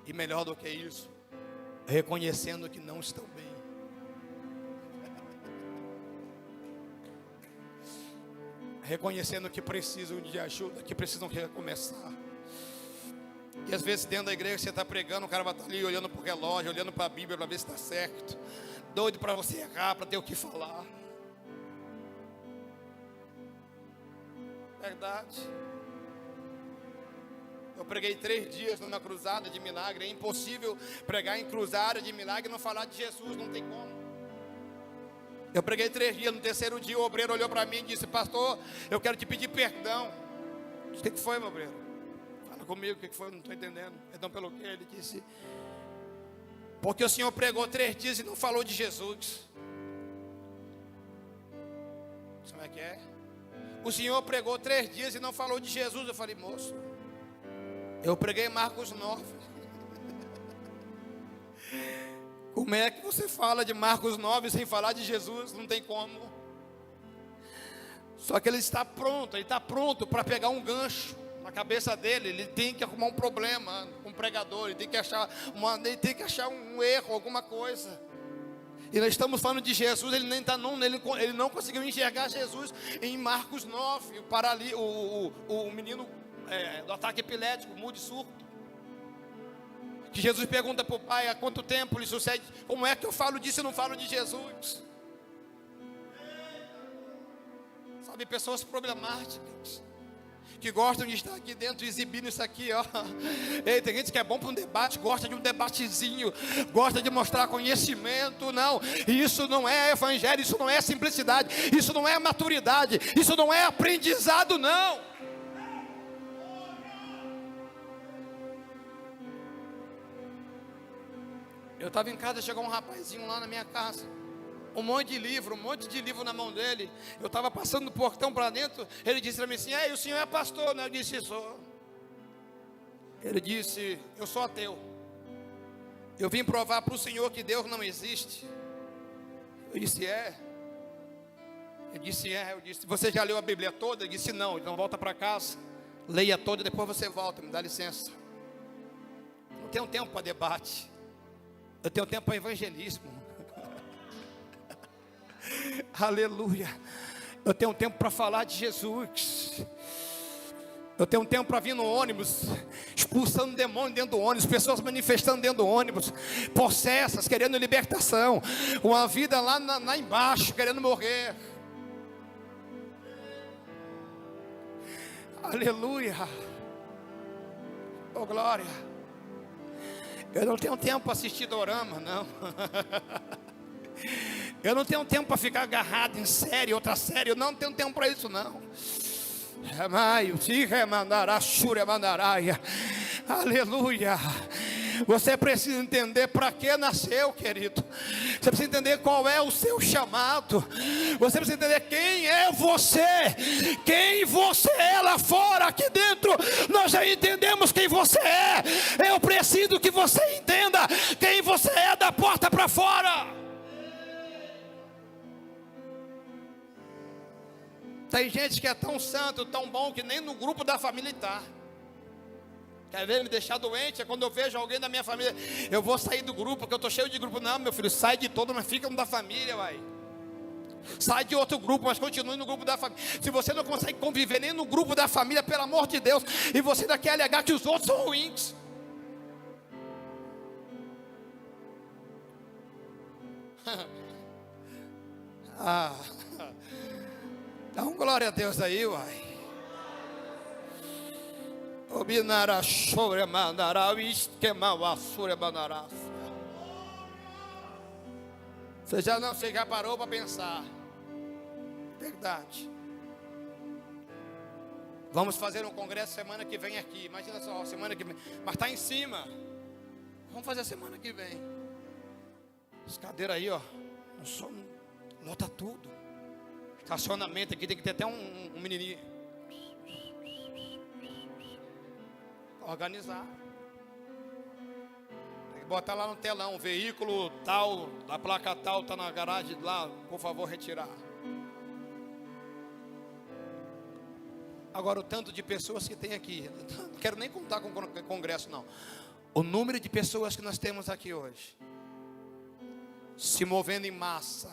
E melhor do que isso, reconhecendo que não estão bem. Reconhecendo que precisam de ajuda, que precisam recomeçar. E às vezes dentro da igreja você está pregando, o cara vai estar ali olhando para o relógio, olhando para a Bíblia para ver se está certo, doido para você errar, para ter o que falar. Verdade. Eu preguei 3 dias numa cruzada de milagre. É impossível pregar em cruzada de milagre e não falar de Jesus, não tem como. Eu preguei 3 dias, no terceiro dia o obreiro olhou para mim e disse: pastor, eu quero te pedir perdão. O que foi, meu obreiro? Fala comigo, o que foi? Não estou entendendo. Perdão pelo quê? Ele disse: porque o senhor pregou 3 dias e não falou de Jesus. Como é que é? O senhor pregou 3 dias e não falou de Jesus. Eu falei: moço, eu preguei Marcos 9. Como é que você fala de Marcos 9 sem falar de Jesus? Não tem como. Só que ele está pronto para pegar um gancho na cabeça dele. Ele tem que arrumar um problema com o pregador, ele tem que achar um erro, alguma coisa. E nós estamos falando de Jesus, ele não conseguiu enxergar Jesus em Marcos 9, o menino do ataque epilético, mudo e surdo. Que Jesus pergunta para o pai: há quanto tempo lhe sucede? Como é que eu falo disso e não falo de Jesus? Sabe, pessoas problemáticas, que gostam de estar aqui dentro exibindo isso aqui, ó. Ei, tem gente que é bom para um debate, gosta de um debatezinho, gosta de mostrar conhecimento. Não, isso não é evangelho, isso não é simplicidade, isso não é maturidade, isso não é aprendizado, não. Eu estava em casa, chegou um rapazinho lá na minha casa, um monte de livro na mão dele. Eu estava passando do portão para dentro. Ele disse para mim assim: ei, o senhor é pastor, né? Eu disse: sou. Ele disse: eu sou ateu. Eu vim provar para o senhor que Deus não existe. Eu disse: é? Ele disse: é. Eu disse: você já leu a Bíblia toda? Ele disse: não. Então volta para casa, leia toda e depois você volta, me dá licença. Não tenho tempo para debate, eu tenho tempo para evangelismo. Aleluia. Eu tenho tempo para falar de Jesus. Eu tenho tempo para vir no ônibus, expulsando demônio dentro do ônibus, pessoas manifestando dentro do ônibus, possessas, querendo libertação, uma vida lá embaixo, querendo morrer. Aleluia. Oh, glória. Eu não tenho tempo para assistir dorama, não. Eu não tenho tempo para ficar agarrado em série, outra série. Eu não tenho tempo para isso, não. Aleluia. Você precisa entender para que nasceu, querido. Você precisa entender qual é o seu chamado. Você precisa entender quem é você. Quem você é lá fora. Aqui dentro nós já entendemos quem você é. Eu preciso que você entenda quem você é da porta para fora. Tem gente que é tão santo, tão bom, que nem no grupo da família está. Quer ver me deixar doente? É quando eu vejo alguém da minha família: eu vou sair do grupo, porque eu estou cheio de grupo. Não, meu filho, sai de todo, mas fica no da família, vai. Sai de outro grupo, mas continue no grupo da família. Se você não consegue conviver nem no grupo da família, pelo amor de Deus, e você ainda quer alegar que os outros são ruins. Dá um glória a Deus aí, uai. Você já parou para pensar? Verdade. Vamos fazer um congresso semana que vem aqui. Imagina só, semana que vem. Mas está em cima. Vamos fazer semana que vem. As cadeiras aí, ó. Lota tudo. Estacionamento aqui tem que ter até um menininho. Organizar. Tem que botar lá no telão: veículo tal, a placa tal está na garagem lá, por favor retirar. Agora o tanto de pessoas que tem aqui, não quero nem contar com o congresso, não. O número de pessoas que nós temos aqui hoje, se movendo em massa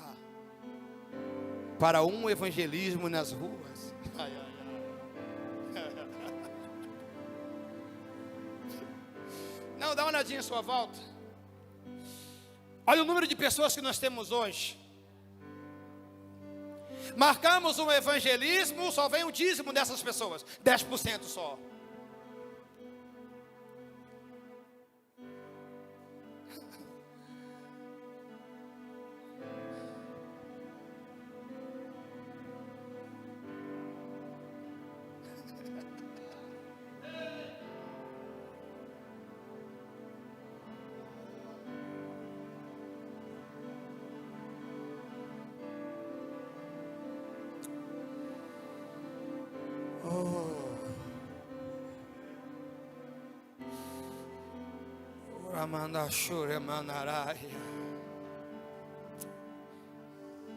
para um evangelismo nas ruas. Ai, ai, ai. Não, dá uma olhadinha à sua volta. Olha o número de pessoas que nós temos hoje. Marcamos um evangelismo, só vem o dízimo dessas pessoas, 10% só.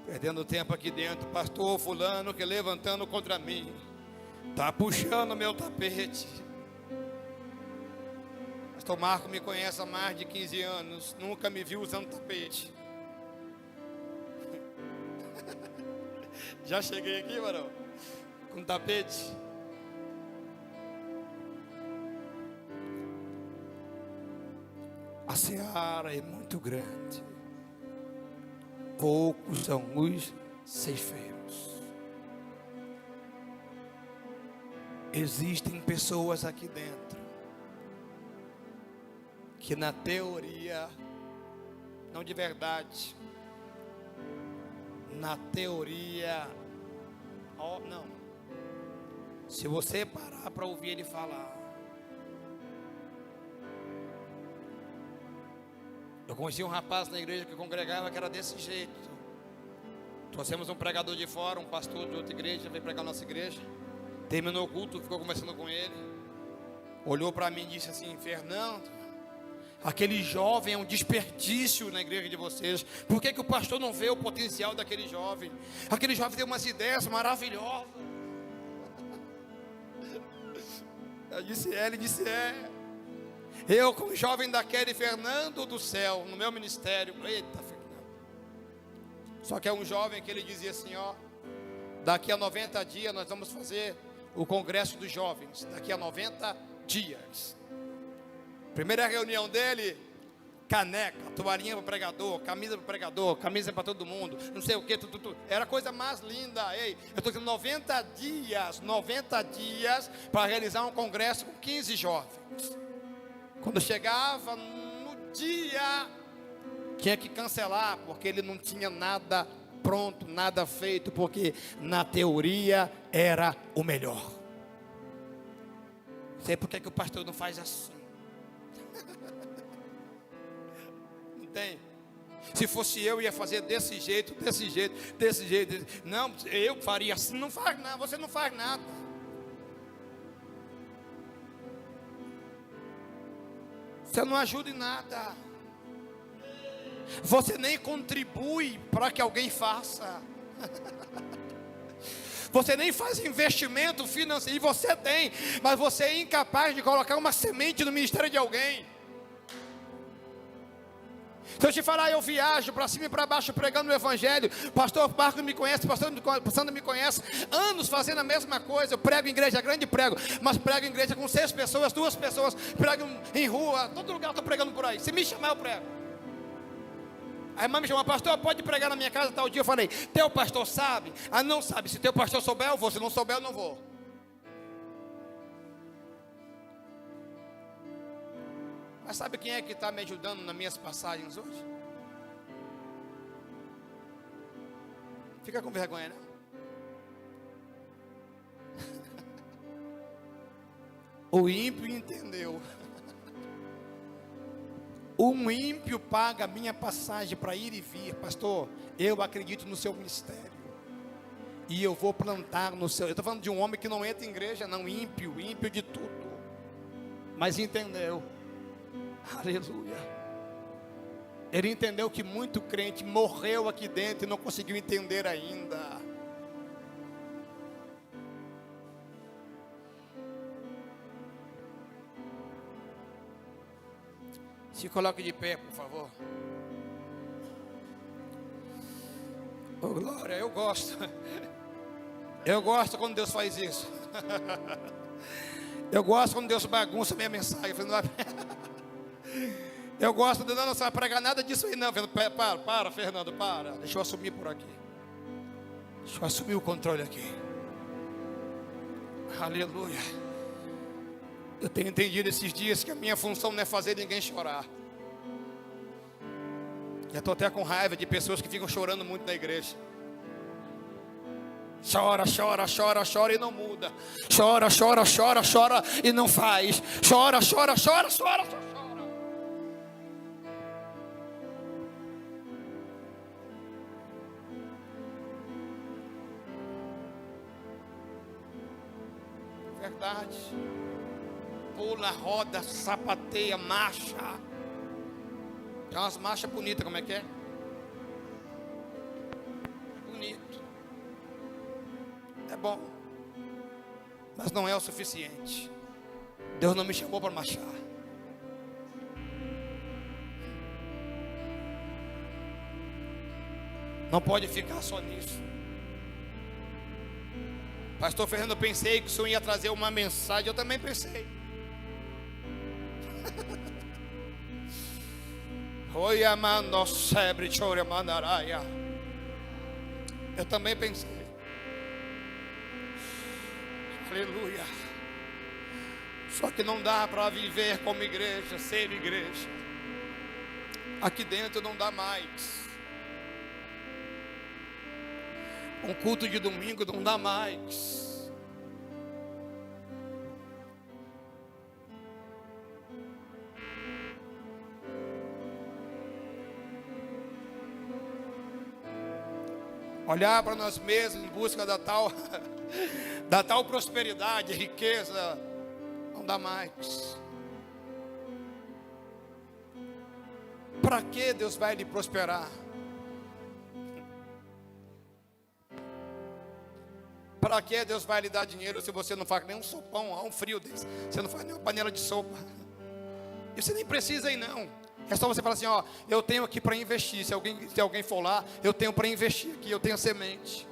Perdendo tempo aqui dentro, pastor fulano que levantando contra mim, está puxando meu tapete. Pastor Marco me conhece há mais de 15 anos, nunca me viu usando tapete. Já cheguei aqui, varão, com tapete. A seara é muito grande, poucos são os ceifeiros. Existem pessoas aqui dentro que na teoria, não de verdade, na teoria, não, se você parar para ouvir ele falar, eu conheci um rapaz na igreja que congregava que era desse jeito. Trouxemos um pregador de fora, um pastor de outra igreja, veio pregar na nossa igreja. Terminou o culto, ficou conversando com ele. Olhou para mim e disse assim: Fernando, aquele jovem é um desperdício na igreja de vocês. Por que o pastor não vê o potencial daquele jovem? Aquele jovem tem umas ideias maravilhosas. Eu disse: ele disse: eu, como jovem daquele Fernando do céu, no meu ministério. Eita, Fernando. Só que é um jovem que ele dizia assim: daqui a 90 dias nós vamos fazer o congresso dos jovens. Daqui a 90 dias. Primeira reunião dele, caneca, toalhinha para o pregador, camisa para o pregador, camisa para todo mundo, não sei o que, tudo. Era a coisa mais linda. Ei, eu estou dizendo 90 dias para realizar um congresso com 15 jovens. Quando chegava no dia, tinha que cancelar, porque ele não tinha nada pronto, nada feito, porque na teoria era o melhor. Não sei por que o pastor não faz assim. Não tem? Se fosse eu, ia fazer desse jeito. Não, eu faria assim. Não faz nada, você não faz nada. Você não ajuda em nada. Você nem contribui para que alguém faça. Você nem faz investimento financeiro. E você tem, mas você é incapaz de colocar uma semente no ministério de alguém. Se eu te falar, eu viajo para cima e para baixo pregando o evangelho. Pastor Marco me conhece, pastor Sandro me conhece. Anos fazendo a mesma coisa. Eu prego em igreja grande, mas prego em igreja com 6 pessoas, 2 pessoas. Prego em rua, todo lugar eu estou pregando por aí. Se me chamar, eu prego. A irmã me chamou: pastor, pode pregar na minha casa tal dia? Eu falei: teu pastor sabe? Ah, não sabe. Se teu pastor souber, eu vou. Se não souber, eu não vou. Mas sabe quem é que está me ajudando nas minhas passagens hoje? Fica com vergonha, não? O ímpio entendeu. Um ímpio paga a minha passagem para ir e vir. Pastor, eu acredito no seu ministério. E eu vou plantar no seu. Eu estou falando de um homem que não entra em igreja, não, ímpio de tudo. Mas entendeu. Aleluia. Ele entendeu que muito crente morreu aqui dentro e não conseguiu entender ainda. Se coloque de pé, por favor. Oh, glória, eu gosto. Eu gosto quando Deus faz isso. Eu gosto quando Deus bagunça minha mensagem. Eu gosto de não pregar nada disso aí não. Para, Fernando, para. Deixa eu assumir por aqui. Deixa eu assumir o controle aqui. Aleluia. Eu tenho entendido esses dias que a minha função não é fazer ninguém chorar. Já estou até com raiva de pessoas que ficam chorando muito na igreja. Chora e não muda. Chora e não faz. Chora. Verdade. Pula, roda, sapateia, marcha. Tem umas marchas bonitas, como é que é? Bonito. É bom. Mas não é o suficiente. Deus não me chamou para marchar. Não pode ficar só nisso. Pastor Fernando, eu pensei que o senhor ia trazer uma mensagem. Eu também pensei. Oi, amando, sebre, chore, mandaraia. Eu também pensei. Aleluia. Só que não dá para viver como igreja, ser igreja. Aqui dentro não dá mais. Um culto de domingo não dá mais. Olhar para nós mesmos em busca da tal prosperidade, riqueza, não dá mais. Para que Deus vai lhe prosperar? Para que Deus vai lhe dar dinheiro se você não faz nem um sopão, um frio desse? Você não faz nem uma panela de sopa. E você nem precisa ir não. É só você falar assim, ó, eu tenho aqui para investir. Se alguém for lá, eu tenho para investir aqui, eu tenho semente.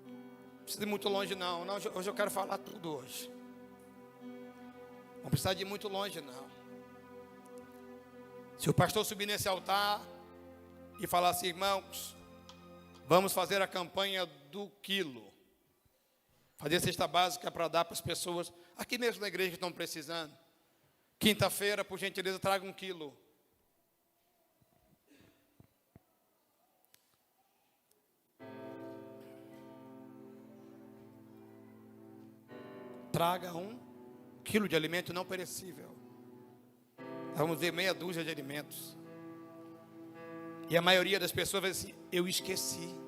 Não precisa ir muito longe não. Hoje eu quero falar tudo hoje. Não precisa ir muito longe não. Se o pastor subir nesse altar e falar assim, irmãos, vamos fazer a campanha do quilo. Fazer cesta básica para dar para as pessoas, aqui mesmo na igreja que estão precisando. Quinta-feira, por gentileza, traga 1 quilo. Traga 1 quilo de alimento não perecível. Vamos ver meia dúzia de alimentos. E a maioria das pessoas vai dizer assim, eu esqueci.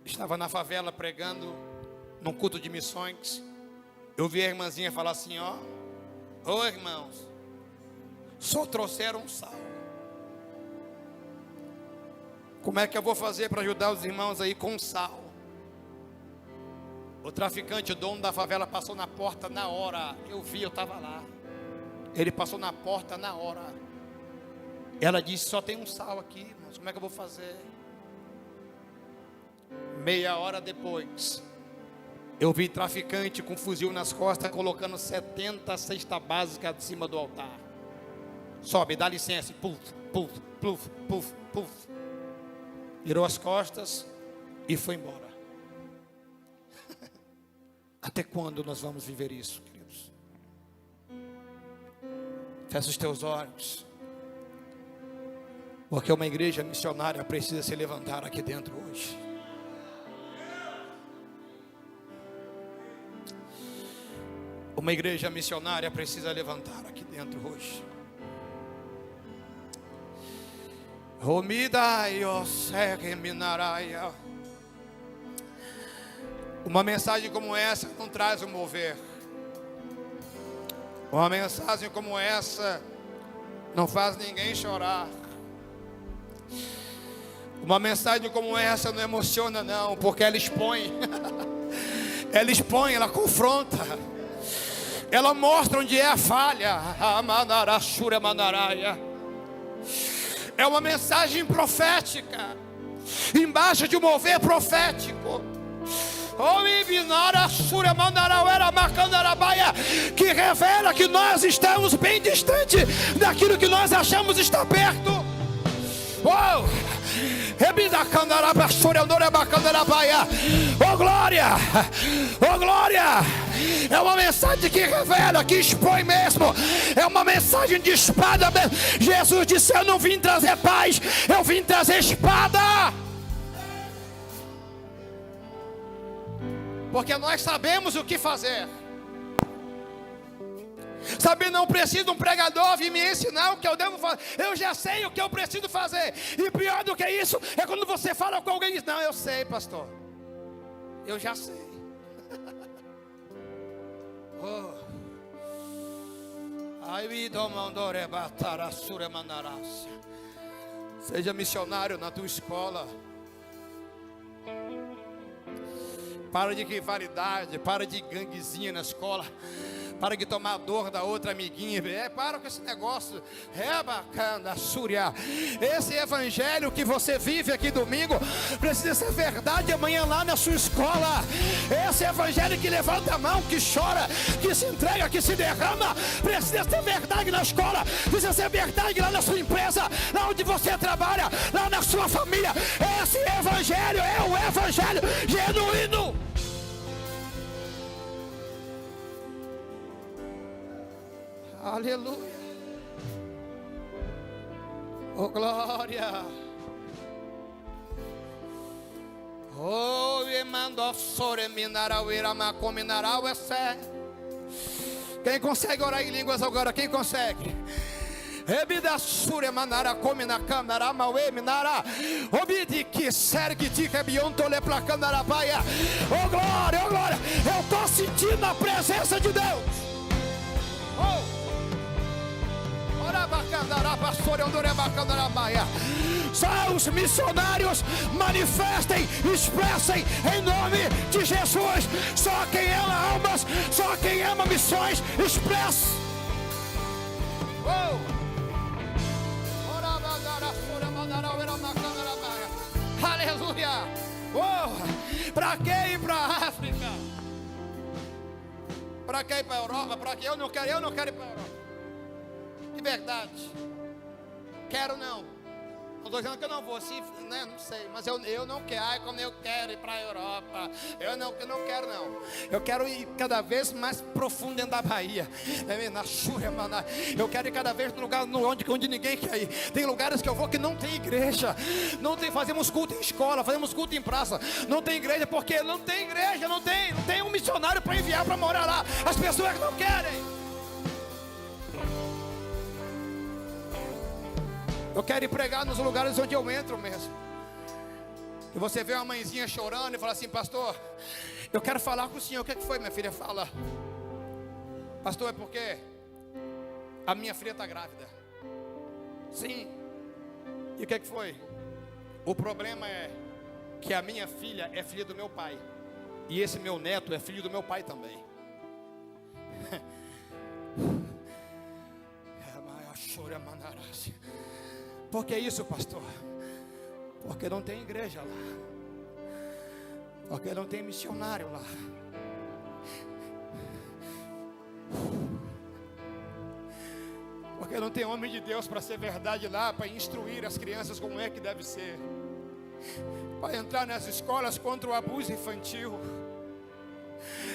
Estava na favela pregando num culto de missões. Eu vi a irmãzinha falar assim, ó, ô irmãos, só trouxeram sal. Como é que eu vou fazer para ajudar os irmãos aí com sal? O traficante, o dono da favela, passou na porta na hora. Eu vi, eu estava lá. Ele passou na porta na hora. Ela disse, só tem um sal aqui, irmãos, como é que eu vou fazer? Meia hora depois, eu vi traficante com fuzil nas costas, colocando 70 cestas básicas de cima do altar. Sobe, dá licença, puf, puf, puf, puf, puf. Virou as costas e foi embora. Até quando nós vamos viver isso, queridos? Fecha os teus olhos. Porque uma igreja missionária precisa se levantar aqui dentro hoje. Uma igreja missionária precisa levantar aqui dentro hoje. Uma mensagem como essa não traz um mover. Uma mensagem como essa não faz ninguém chorar. Uma mensagem como essa não emociona não, porque ela expõe. Ela expõe, ela confronta. Ela mostra onde é a falha. É uma mensagem profética, embaixo de um mover profético. Que revela que nós estamos bem distante daquilo que nós achamos estar perto. Oh glória, oh glória. É uma mensagem que revela, que expõe mesmo. É uma mensagem de espada mesmo. Jesus disse, eu não vim trazer paz, eu vim trazer espada. Porque nós sabemos o que fazer. Sabe, não preciso de um pregador vir me ensinar o que eu devo fazer. Eu já sei o que eu preciso fazer. E pior do que isso, é quando você fala com alguém e diz, não, eu sei, pastor. Eu já sei. Oh. Seja missionário na tua escola. Para de rivalidade, para de ganguezinha na escola. Para de tomar a dor da outra amiguinha. Para com esse negócio. Bacana, Súria. Esse evangelho que você vive aqui domingo precisa ser verdade amanhã lá na sua escola. Esse evangelho que levanta a mão, que chora, que se entrega, que se derrama, precisa ser verdade na escola. Precisa ser verdade lá na sua empresa, lá onde você trabalha, lá na sua família. Esse evangelho é o evangelho genuíno. Aleluia. Oh, glória. Oh, emando sore mineral iramaco mineral esse. Quem consegue orar em línguas agora? Quem consegue? Ebida sure manara come na câmara maue minara. Obidi que sergue de rebionto le placandara baia. Oh, glória, oh, glória. Eu estou sentindo a presença de Deus. Oh. Só os missionários manifestem, expressem em nome de Jesus. Só quem ama almas, só quem ama missões, expressa. Aleluia. Para que ir para a África? Para que ir para a Europa? Para que eu não quero ir para a Europa. De verdade, quero não. Não estou dizendo que eu não vou, assim, né? Não sei, mas eu não quero. Ai, como eu quero ir para a Europa. Eu não quero não. Eu quero ir cada vez mais profundo dentro da Bahia. Na Chúria, mano. Eu quero ir cada vez no lugar onde ninguém quer ir. Tem lugares que eu vou que não tem igreja. Não tem, fazemos culto em escola, fazemos culto em praça. Não tem igreja porque não tem igreja, não tem um missionário para enviar para morar lá. As pessoas não querem. Eu quero ir pregar nos lugares onde eu entro mesmo. E você vê uma mãezinha chorando e fala assim: pastor, eu quero falar com o senhor. O que foi, minha filha? Fala. Pastor, é porque a minha filha está grávida. Sim. E o que foi? O problema é que a minha filha é filha do meu pai. E esse meu neto é filho do meu pai também. Por que isso, pastor? Porque não tem igreja lá. Porque não tem missionário lá. Porque não tem homem de Deus para ser verdade lá, para instruir as crianças como é que deve ser, para entrar nas escolas contra o abuso infantil.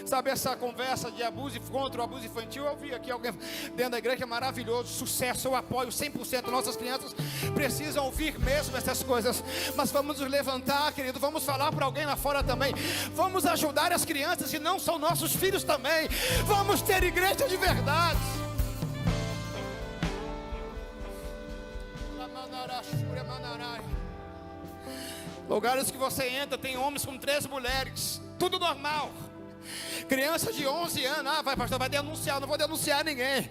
Sabe essa conversa de abuso contra o abuso infantil? Eu vi aqui alguém dentro da igreja, é maravilhoso, sucesso, eu apoio 100%. Nossas crianças precisam ouvir mesmo essas coisas. Mas vamos nos levantar, querido, vamos falar para alguém lá fora também. Vamos ajudar as crianças que não são nossos filhos também. Vamos ter igreja de verdade. Lugares que você entra, tem homens com 3 mulheres, tudo normal. Criança de 11 anos, vai pastor, vai denunciar. Não vou denunciar ninguém.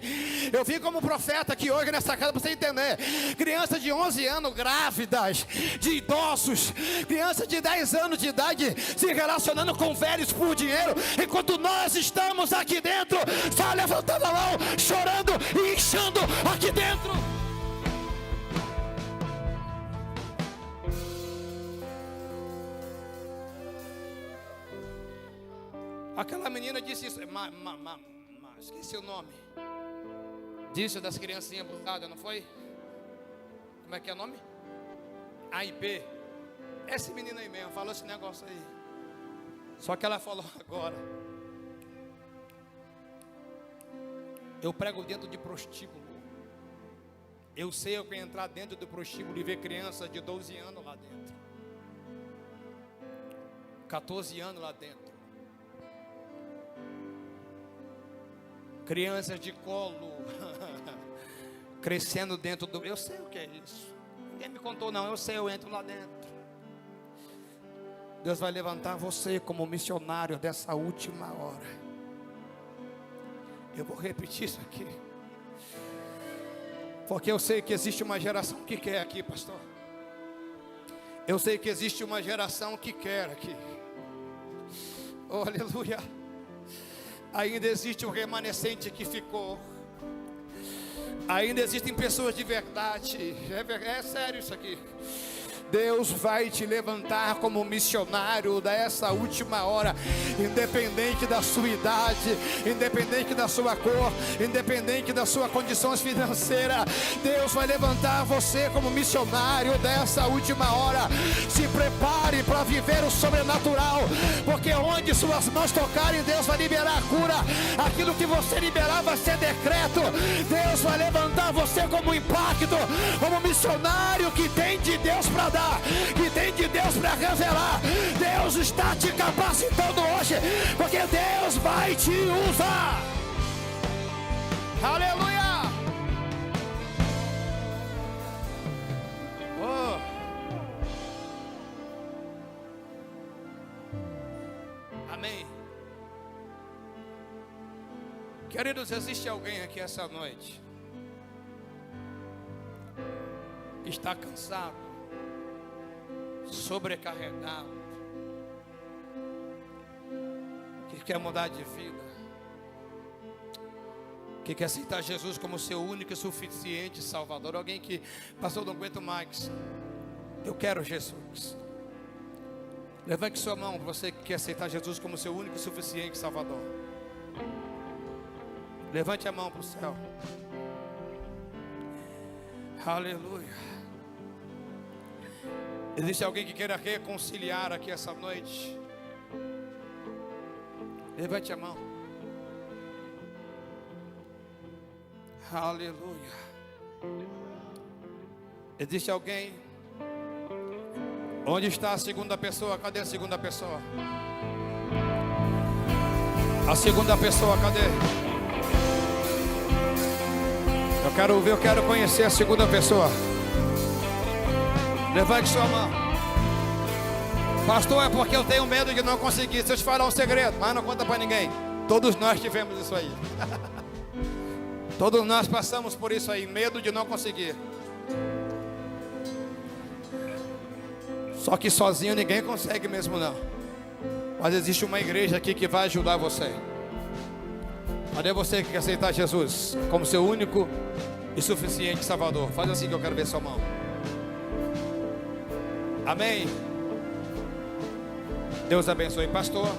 Eu vim como profeta aqui hoje nessa casa para você entender. Criança de 11 anos grávidas, de idosos, criança de 10 anos de idade se relacionando com velhos por dinheiro, enquanto nós estamos aqui dentro, só levantando a mão, chorando e inchando aqui dentro. Aquela menina disse isso, esqueci o nome. Disse das criancinhas abusadas, não foi? Como é que é o nome? A e B. Essa menina aí mesmo, falou esse negócio aí. Só que ela falou agora: eu prego dentro de prostíbulo. Eu sei o que é entrar dentro do prostíbulo e ver criança de 12 anos lá dentro, 14 anos lá dentro. Crianças de colo crescendo dentro do... Eu sei o que é isso. Ninguém me contou não, eu sei, eu entro lá dentro. Deus vai levantar você como missionário dessa última hora. Eu vou repetir isso aqui, porque eu sei que existe uma geração que quer aqui, pastor. Eu sei que existe uma geração que quer aqui. Oh, aleluia. Ainda existe um remanescente que ficou. Ainda existem pessoas de verdade. É sério isso aqui. Deus vai te levantar como missionário dessa última hora, independente da sua idade, independente da sua cor, independente das suas condições financeiras. Deus vai levantar você como missionário dessa última hora. Se prepare para viver o sobrenatural, porque onde suas mãos tocarem, Deus vai liberar a cura. Aquilo que você liberar vai ser decreto. Deus vai levantar você como impacto, como missionário que tem de Deus para dar, que tem de Deus para revelar. Deus está te capacitando hoje, porque Deus vai te usar. Aleluia. Oh. Amém. Queridos, existe alguém aqui essa noite que está cansado, sobrecarregado, que quer mudar de vida, que quer aceitar Jesus como seu único e suficiente Salvador. Alguém que, pastor, não aguento mais, eu quero Jesus. Levante sua mão, você que quer aceitar Jesus como seu único e suficiente Salvador. Levante a mão para o céu. Aleluia. Existe alguém que queira reconciliar aqui essa noite? Levante a mão. Aleluia. Existe alguém? Onde está a segunda pessoa? Cadê a segunda pessoa? A segunda pessoa, cadê? Eu quero ver, eu quero conhecer a segunda pessoa. Levante sua mão. Pastor, é porque eu tenho medo de não conseguir. Deixa eu te falar um segredo, mas não conta para ninguém. Todos nós tivemos isso aí. Todos nós passamos por isso aí, medo de não conseguir. Só que sozinho ninguém consegue mesmo não. Mas existe uma igreja aqui que vai ajudar você. Cadê você que quer aceitar Jesus como seu único e suficiente Salvador? Faz assim que eu quero ver sua mão. Amém. Deus abençoe, pastor.